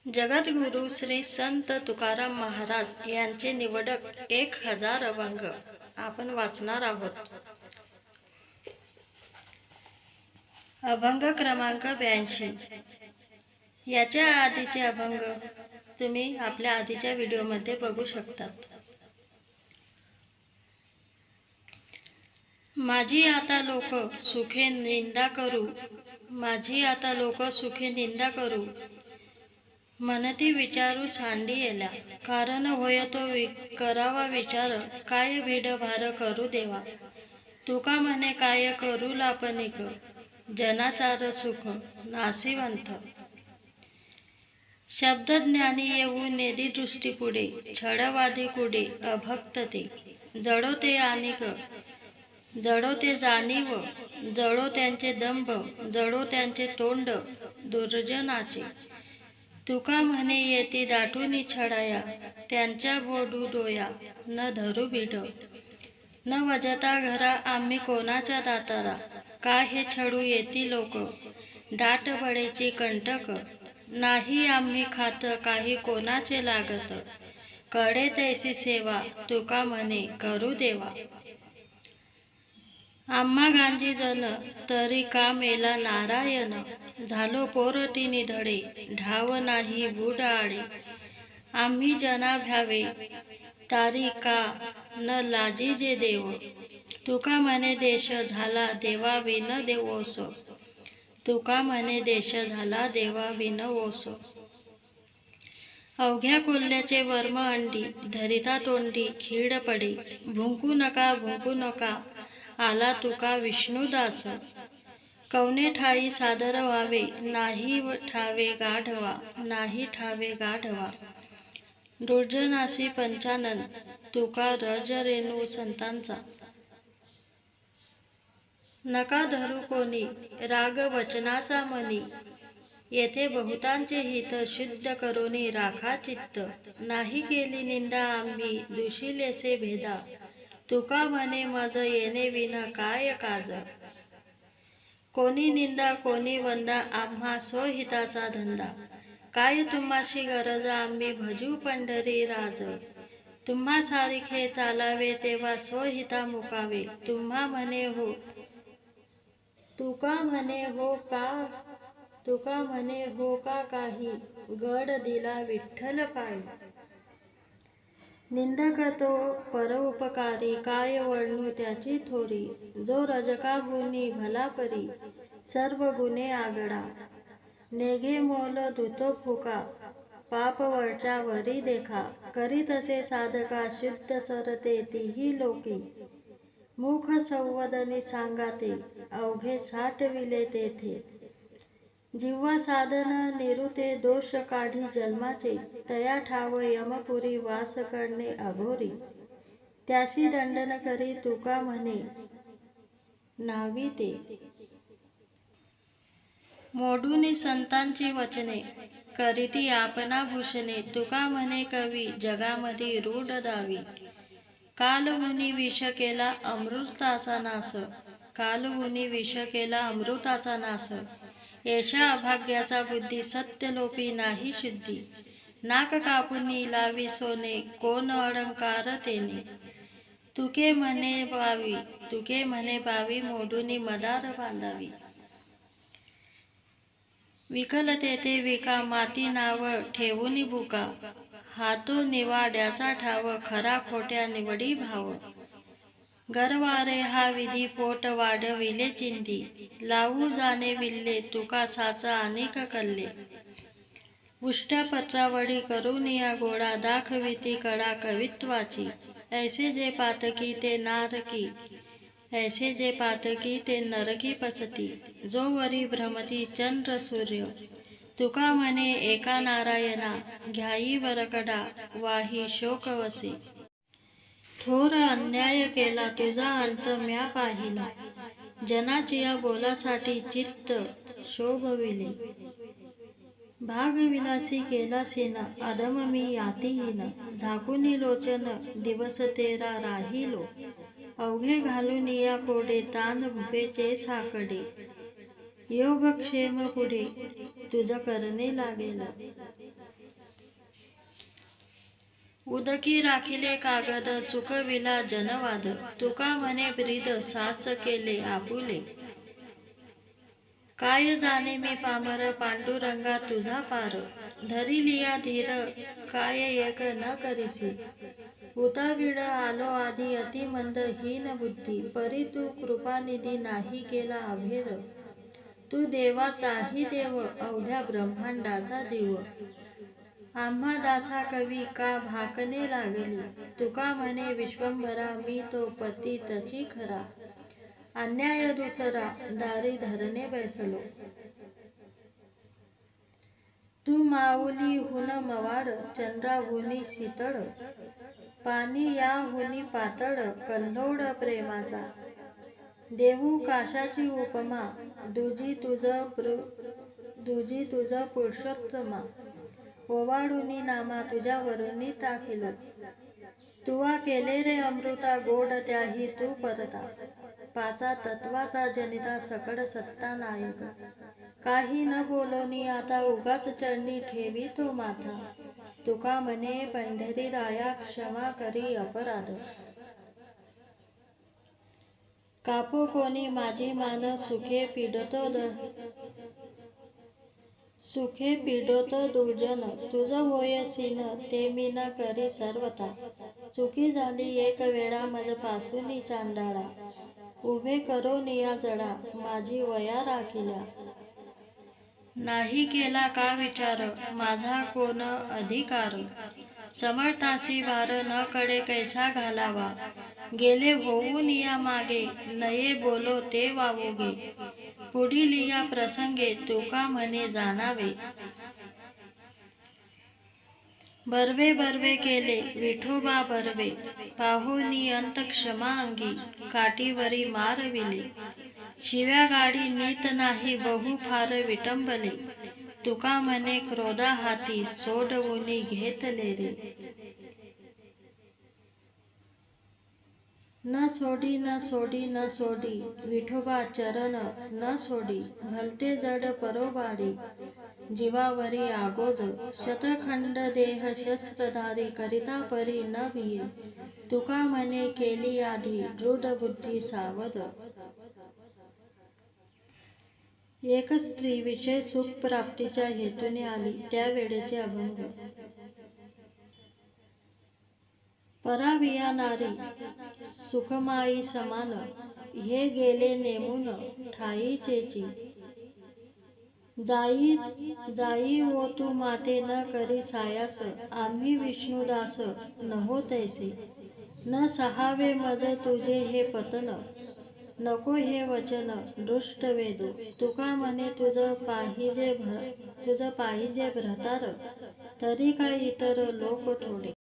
जगद्गुरू श्री संत तुकाराम महाराज यांचे निवडक 1000 अभंग आपण वाचणार आहोत. अभंग क्रमांक 82. याच्या आधीचे अभंग तुम्ही आपल्या आधीच्या व्हिडिओमध्ये बघू शकतात. माझी आता लोक सुखे निंदा करू, माझी आता लोक सुखे निंदा करू, मनती विचारू सांडी येल्या, कारण होय तो करावा विचार, काय भीड भार करू देवा. तुका म्हणे काय करू लापनिक, जनाचार सुख नासिवंत. शब्दज्ञानी येऊ नेदी दृष्टी पुढे, छळवादी कुडे अभक्त ते. जडो ते आनिक, जडो ते जाणीव, जडो त्यांचे दंभ, जडो त्यांचे तोंड दुर्जनाचे. तुका म्हणे येती दाटूनी छडाया, त्यांच्या बोडू डोया न धरू भीड. न वजता घरा आम्ही कोणाच्या दातारा, का हे छडू येती लोक, दाट बडेची कंटक. नाही आम्ही खात काही कोणाचे लागत, कडे तैसी सेवा तुका म्हणे करू देवा. आम्हा गांजी जन तरी का मेला नारायण, झालो पोरटी निधडे ढाव नाही बूड आडे. आम्ही जना भ्यावे तारी का न लाजी जे देव, तुका म्हणे देश झाला देवा विन देवोस, तुका म्हणे देश झाला देवा विन ओस. अवघ्या कोल्ह्याचे वर्म अंडी, धरिता तोंडी खीड पडे. भुंकू नका भुंकू नका, आला तुका विष्णुदास. कवने ठाई सादर व्हावे, नाही ठावे गाढवा, नाही ठावे गाढवा. दुर्जनासी पंचानन, तुका रज रेणू संतांचा. नका धरू कोणी राग वचनाचा मनी, येथे बहुतांचे हित शुद्ध करोनी राखा चित्त. नाही केली निंदा आम्ही दुशिलेसे भेदा, तुका म्हणे मज येणे विना काय काज. कोणी निंदा कोणी वंदा आम्हा स्वहिताचा धंदा, काय तुम्हाशी गरज आम्ही भजू पंढरी राज. तुम्हा सारिखे चालावे तेव्हा स्वहिता मुकावे, तुम्हा म्हणे हो तुका म्हणे हो का, तुका म्हणे हो का काही, गड दिला विठ्ठल पायी. निंदक तो परोपकारी, काय वर्णू त्याची थोरी. जो रजका गुणी भला परी, सर्व गुणे आगडा. नेघे मोल धुतो फुका, पाप वरच्या वरी देखा. करी तसे साधका शुद्ध सरते तीही लोकी, मुख संवदनी सांगाते अवघे साठविले तेथे. जिव्हा साधन निरुते दोष काढी जन्माचे, तया ठाव यमपुरी वास करणे अघोरी. त्यासी दंडन करी तुका म्हणे नावी ते. मोडूनी संतांची वचने, करीती आपणा भूषणे. तुका म्हणे कवी जगामधी रूढ दावी, कालहुनी विष केला अमृताचा नाश, कालहुनी विष केला अमृताचा नाश. येशा अभाग्याचा बुद्धी सत्यलोपी नाही शुद्धी, नाक कापुनी लावी सोने कोण अलंकार तेने. तुके म्हणे बावी, तुके म्हणे बावी मोडूनी मदार बांधावी. विकल तेथे विका माती नाव ठेवूनी बुका, हातो निवाड्याचा ठाव खरा खोट्या निवडी भाव. गरवारे हा विधी पोट वाढविले चिंधी, लावू जाणे विल्ले तुका साच अनेक कल्ले. उष्ट्या पत्रावडी करूनिया गोडा, दाखविती कडा कवित्वाची. ऐसे जे पातकी ते नारकी, ऐसे जे पातकी ते नरकी पचती. जो वरी भ्रमती चंद्र सूर्य, तुका म्हणे एका नारायणा. घ्याई वरकडा वाही शोक वसे, थोर अन्याय केला तुझा अंत म्या पाहिला. जनाचिया बोलासाठी चित्त शोभविले, भागविलासी केला सीन अधम मी यातीहीन. झाकुनी लोचन दिवस तेरा राहिलो, अवघे घालून या कोडे तान भुकेचे साकडे. योगक्षेम पुढे तुझ करणे लागेल, उदकी राखिले कागद चुकविला जनवाद, तुका म्हणे ब्रीद साच केले आपुले. काय जाणे मी पामर पांडुरंगा तुझा पार, धरी लिया धीर काय एक न करिसी. उतावीड आलो आधी अतिमंद हीन बुद्धी, परी तू कृपानिधी नाही केला अभेर. तू देवाचाही देव अवघ्या ब्रह्मांडाचा जीव, आम्हा दासा कवी का भाकणे लागली. तुका म्हणे विश्वंभरा मी तो पती तची खरा, अन्याय दुसरा दारी धरणे बैसलो. तू माऊलीहून मवाड चंद्राहूनी शीतळ, पाणी याहूनी पातळ कल्लोळ प्रेमाचा. देऊ काशाची उपमा दुजी तुझ पुरुषोत्तमा, ओवाळुनी नामा तुझ्यावरुनी टाकिलो. तुवा केले रे अमृता गोड त्याही तू परता, पाचा तत्वाचा जनिता सकळ सत्ता नायक. काही न बोलोनी आता उगाच चरणी ठेवी तो माथा, तुका म्हणे पंढरी राया क्षमा करी अपराध. कापो कोणी माझी मान सुखे पीडतो दुर्जन, तुझ होय सीन ते मी न करी सर्वता. चुकी झाली एक वेळा मजपासूनी चांडाळा, उभे करो निया जडा माझी वया राखिल्या. नाही केला का विचार माझा कोण अधिकार, समर्थासी वार न कळे कैसा घालावा. गेले होऊन या मागे नये बोलो ते वावोगे, पुढील या प्रसंगे तुका म्हणे जाणावे. बर्वे बर्वे केले विठोबा बर्वे, पाहुनी अंत क्षमा अंगी काठीवरी मारविले. शिव्या गाडी नीत नाही बहु फार विटंबले, तुका म्हणे क्रोधा हाती सोडवुनी घेतले रे. न सोडी न सोडी न सोडी विठोबा चरण न सोडी, भलते जड परोबाडी जीवावरी आगोज. शतखंड देह शस्त्रधारी करिता परी न भिये, तुका म्हणे केली आधी दृढ बुद्धी सावध. एक स्त्री विषय सुख प्राप्तीच्या हेतूने आली त्यावेळेचे अभंग. पराविया नारी सुखमाई समान, हे गेले नेमून ठाईचेची. जाई ओ तू माते न करी सायास, आम्ही विष्णुदास नहो तैसे. न सहावे मज तुझे हे पतन, नको हे वचन दृष्ट वेदो. तुका म्हणे तुझ पाहिजे भ्रतार, तरी काय इतर लोक थोडे.